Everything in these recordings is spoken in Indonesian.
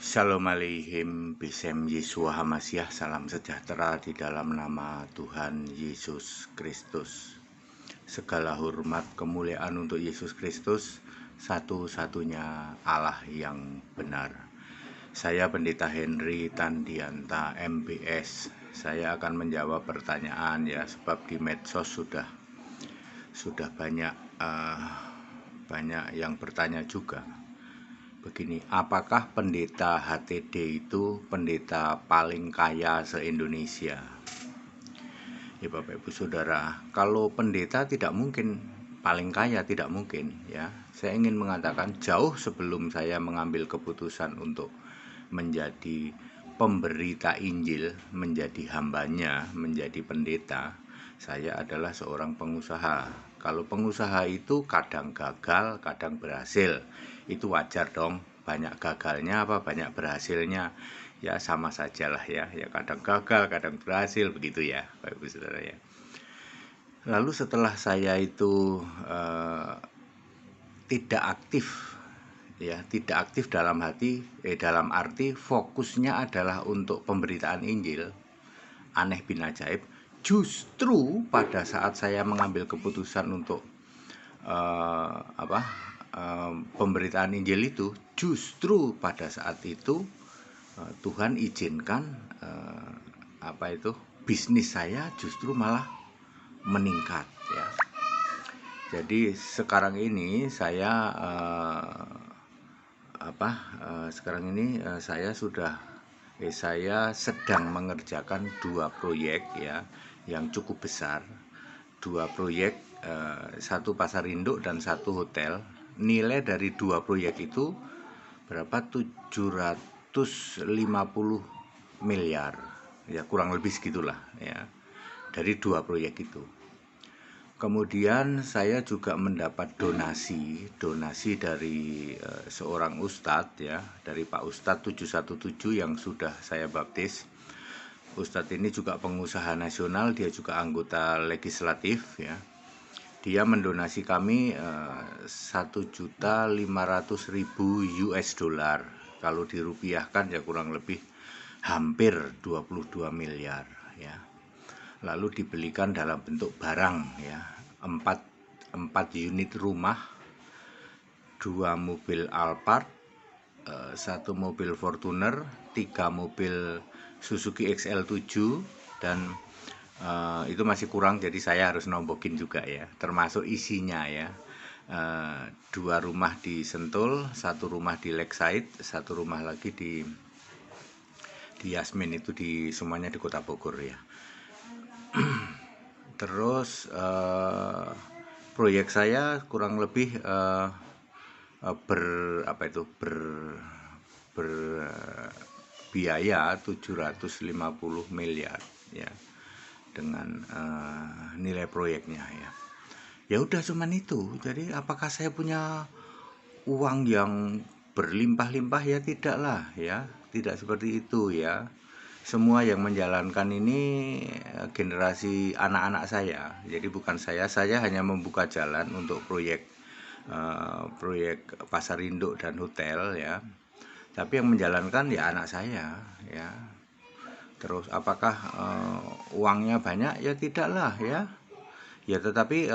Shalom aleihim, Bisem Yeshua Hamasyah, salam sejahtera di dalam nama Tuhan Yesus Kristus. Segala hormat kemuliaan untuk Yesus Kristus, satu-satunya Allah yang benar. Saya Pendeta Henry Tandianta MBS. Saya akan menjawab pertanyaan ya, sebab di medsos sudah banyak yang bertanya juga. Begini, apakah pendeta HTD itu pendeta paling kaya se-Indonesia? Ya Bapak Ibu Saudara, kalau pendeta tidak mungkin paling kaya, tidak mungkin ya. Saya ingin mengatakan jauh sebelum saya mengambil keputusan untuk menjadi pemberita Injil, menjadi hambanya, menjadi pendeta, saya adalah seorang pengusaha. Kalau pengusaha itu kadang gagal, kadang berhasil, itu wajar dong. Banyak gagalnya apa banyak berhasilnya, ya sama sajalah ya kadang gagal, kadang berhasil, begitu ya Bapak Ibu Saudara ya. Lalu setelah saya itu tidak aktif dalam arti fokusnya adalah untuk pemberitaan Injil, aneh bin ajaib, justru pada saat saya mengambil keputusan untuk pemberitaan Injil itu, justru pada saat itu Tuhan izinkan bisnis saya justru malah meningkat ya. Jadi sekarang ini saya saya sedang mengerjakan 2 proyek ya yang cukup besar. 2 proyek, satu pasar induk dan 1 hotel. Nilai dari 2 proyek itu berapa? 750 miliar. Ya kurang lebih segitulah ya. Dari 2 proyek itu. Kemudian saya juga mendapat donasi dari seorang ustadz ya, dari Pak Ustadz 717 yang sudah saya baptis. Ustadz ini juga pengusaha nasional, dia juga anggota legislatif ya. Dia mendonasi kami 1.500.000 US dollar. Kalau dirupiahkan ya kurang lebih hampir 22 miliar ya. Lalu dibelikan dalam bentuk barang ya, 4 unit rumah, 2 mobil Alphard, 1 mobil Fortuner, 3 mobil Suzuki XL7, dan itu masih kurang, jadi saya harus nombokin juga ya, termasuk isinya ya. 2 rumah di Sentul, 1 rumah di Lakeside, 1 rumah lagi di Yasmin, itu semuanya di Kota Bogor ya. Terus proyek saya kurang lebih berbiaya 750 miliar ya, dengan nilai proyeknya ya. Ya udah cuman itu. Jadi apakah saya punya uang yang berlimpah-limpah? Ya tidaklah ya, tidak seperti itu ya. Semua yang menjalankan ini generasi anak-anak saya. Jadi bukan saya hanya membuka jalan untuk proyek pasar induk dan hotel ya. Tapi yang menjalankan ya anak saya ya. Terus apakah uangnya banyak? Ya tidaklah ya. Ya tetapi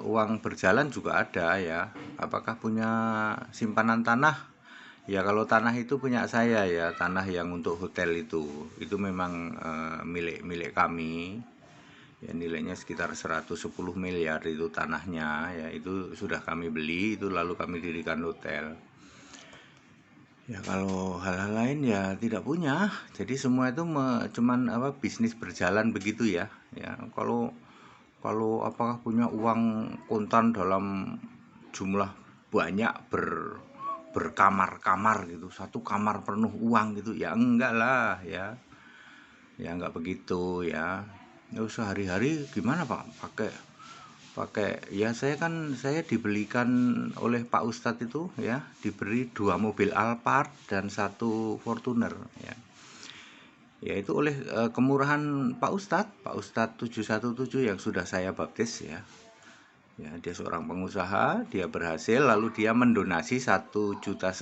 uang berjalan juga ada ya. Apakah punya simpanan tanah? Ya kalau tanah itu punya saya ya, tanah yang untuk hotel itu memang milik kami. Ya nilainya sekitar 110 miliar itu tanahnya ya, itu sudah kami beli, itu lalu kami dirikan hotel. Ya kalau hal-hal lain ya tidak punya. Jadi semua itu cuman bisnis berjalan begitu ya. Ya kalau apakah punya uang kontan dalam jumlah banyak berkamar-kamar gitu, 1 kamar penuh uang gitu, ya enggak lah ya. Ya enggak begitu ya. Sehari-hari gimana Pak? Pakai ya saya dibelikan oleh Pak Ustadz itu ya, diberi 2 mobil Alphard dan 1 Fortuner ya. Yaitu oleh kemurahan Pak Ustadz 717 yang sudah saya baptis ya. Ya, dia seorang pengusaha, dia berhasil, lalu dia mendonasi 1,5 juta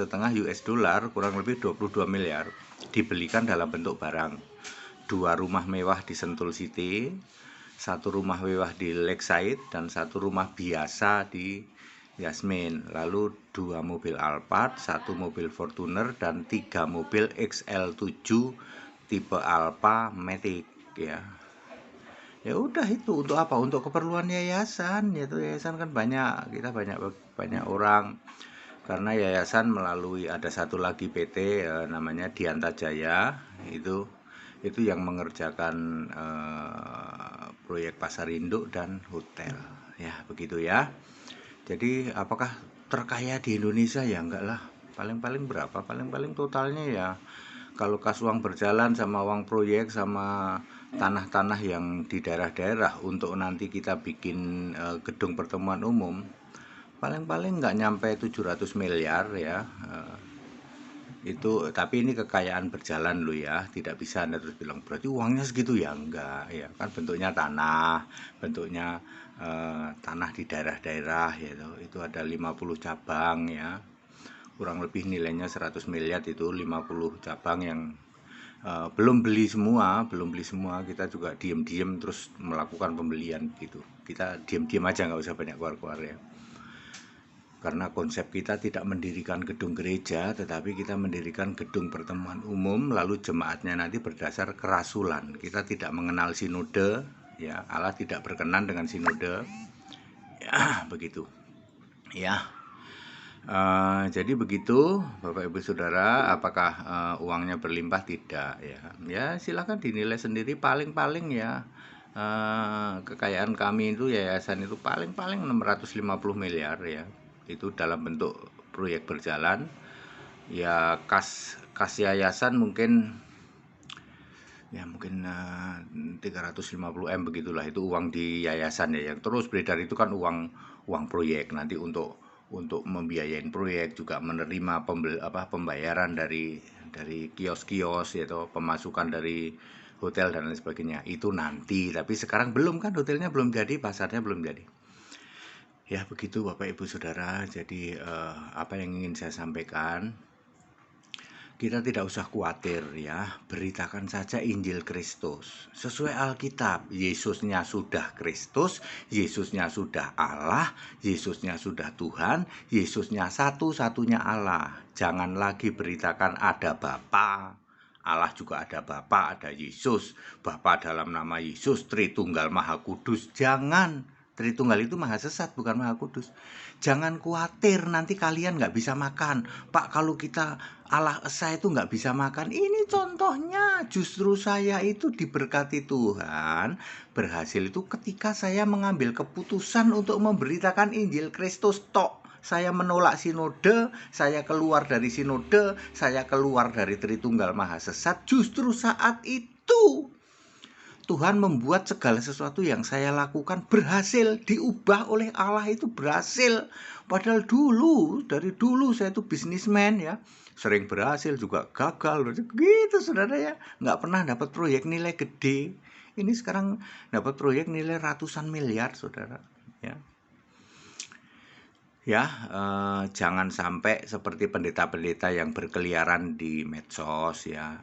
US dollar, kurang lebih 22 miliar, dibelikan dalam bentuk barang. 2 rumah mewah di Sentul City, 1 rumah mewah di Lakeside, dan 1 rumah biasa di Yasmin. Lalu 2 mobil Alphard, 1 mobil Fortuner, dan 3 mobil XL7 tipe Alfa Matic, ya. Ya udah, itu untuk apa? Untuk keperluan yayasan. Yaitu yayasan kan banyak, kita banyak orang, karena yayasan melalui ada satu lagi PT namanya Dianta Jaya, itu yang mengerjakan proyek pasar induk dan hotel, ya begitu ya. Jadi apakah terkaya di Indonesia? Ya enggak lah, paling-paling berapa, paling-paling totalnya ya, kalau kas uang berjalan sama uang proyek sama tanah-tanah yang di daerah-daerah untuk nanti kita bikin gedung pertemuan umum, paling-paling nggak nyampe 700 miliar ya. Itu tapi ini kekayaan berjalan loh ya, tidak bisa Anda terus bilang berarti uangnya segitu, ya enggak ya, kan bentuknya tanah, bentuknya tanah di daerah-daerah gitu. Itu ada 50 cabang ya, kurang lebih nilainya 100 miliar, itu 50 cabang yang belum beli semua, kita juga diem-diem terus melakukan pembelian gitu. Kita diem-diem aja, nggak usah banyak keluar-keluar ya. Karena konsep kita tidak mendirikan gedung gereja, tetapi kita mendirikan gedung pertemuan umum, lalu jemaatnya nanti berdasar kerasulan. Kita tidak mengenal sinode, ya, Allah tidak berkenan dengan sinode, ya begitu, ya. Jadi begitu Bapak Ibu Saudara, apakah uangnya berlimpah? Tidak ya. Ya silakan dinilai sendiri, paling-paling ya kekayaan kami itu yayasan itu paling-paling 650 miliar ya. Itu dalam bentuk proyek berjalan. Ya kas yayasan mungkin 350 M begitulah, itu uang di yayasan ya. Yang terus beredar itu kan uang proyek, nanti untuk membiayain proyek, juga menerima pembayaran dari kios-kios, yaitu pemasukan dari hotel dan lain sebagainya. Itu nanti, tapi sekarang belum, kan hotelnya belum jadi, pasarnya belum jadi. Ya begitu Bapak Ibu Saudara. Jadi apa yang ingin saya sampaikan, kita tidak usah khawatir ya, beritakan saja Injil Kristus sesuai Alkitab. Yesusnya sudah Kristus, Yesusnya sudah Allah, Yesusnya sudah Tuhan, Yesusnya satu-satunya Allah. Jangan lagi beritakan ada Bapa, Allah juga ada Bapa, ada Yesus, Bapa dalam nama Yesus, Tritunggal Maha Kudus. Jangan. Tritunggal itu maha sesat, bukan maha kudus. Jangan khawatir nanti kalian nggak bisa makan. Pak, kalau kita Allah Esa itu nggak bisa makan. Ini contohnya, justru saya itu diberkati Tuhan, berhasil itu ketika saya mengambil keputusan untuk memberitakan Injil Kristus tok. Saya menolak sinode, saya keluar dari sinode, saya keluar dari Tritunggal Maha Sesat. Justru saat itu Tuhan membuat segala sesuatu yang saya lakukan berhasil, diubah oleh Allah, itu berhasil. Padahal dari dulu saya itu bisnismen ya, sering berhasil juga gagal gitu saudara ya, nggak pernah dapat proyek nilai gede. Ini sekarang dapat proyek nilai ratusan miliar saudara ya. Jangan sampai seperti pendeta-pendeta yang berkeliaran di medsos ya,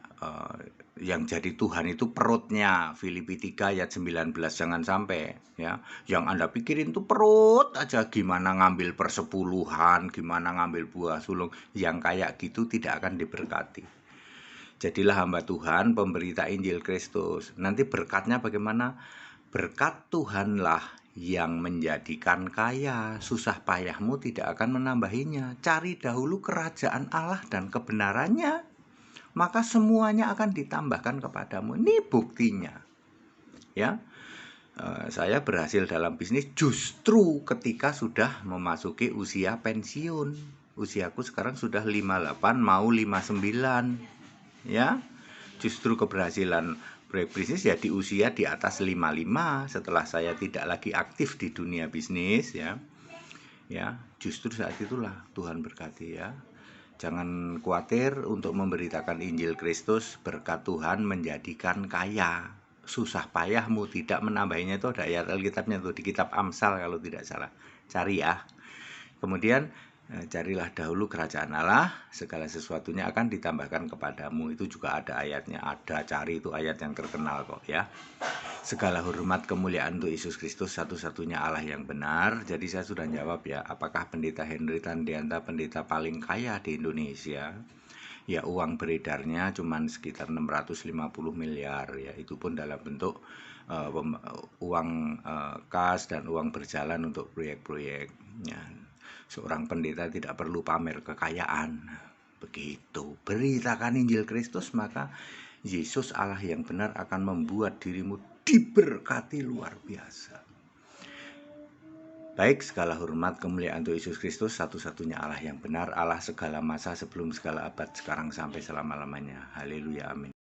yang jadi Tuhan itu perutnya, Filipi 3 ayat 19, jangan sampai ya. Yang Anda pikirin tuh perut aja, gimana ngambil persepuluhan, gimana ngambil buah sulung, yang kayak gitu tidak akan diberkati. Jadilah hamba Tuhan, pemberita Injil Kristus. Nanti berkatnya bagaimana? Berkat Tuhanlah yang menjadikan kaya, susah payahmu tidak akan menambahinya. Cari dahulu kerajaan Allah dan kebenarannya, maka semuanya akan ditambahkan kepadamu. Ini buktinya ya. Saya berhasil dalam bisnis justru ketika sudah memasuki usia pensiun. Usiaku sekarang sudah 58 mau 59 ya. Justru keberhasilan proyek bisnis ya di usia di atas 55, setelah saya tidak lagi aktif di dunia bisnis ya. Justru saat itulah Tuhan berkati ya. Jangan khawatir untuk memberitakan Injil Kristus, berkat Tuhan menjadikan kaya, susah payahmu tidak menambahinya. Itu ada ayat Alkitabnya tuh di kitab Amsal kalau tidak salah. Cari ya. Kemudian carilah dahulu kerajaan Allah, segala sesuatunya akan ditambahkan kepadamu. Itu juga ada ayatnya, ada. Cari, itu ayat yang terkenal kok ya. Segala hormat kemuliaan untuk Yesus Kristus, satu-satunya Allah yang benar. Jadi saya sudah jawab ya, apakah Pendeta Henry Tandianta pendeta paling kaya di Indonesia? Ya, uang beredarnya cuma sekitar 650 miliar ya, itu pun dalam bentuk uang kas dan uang berjalan untuk proyek-proyek ya. Seorang pendeta tidak perlu pamer kekayaan. Begitu, beritakan Injil Kristus, maka Yesus Allah yang benar akan membuat dirimu diberkati luar biasa. Baik, segala hormat kemuliaan untuk Yesus Kristus, satu-satunya Allah yang benar, Allah segala masa, sebelum segala abad, sekarang sampai selama-lamanya. Haleluya, amin.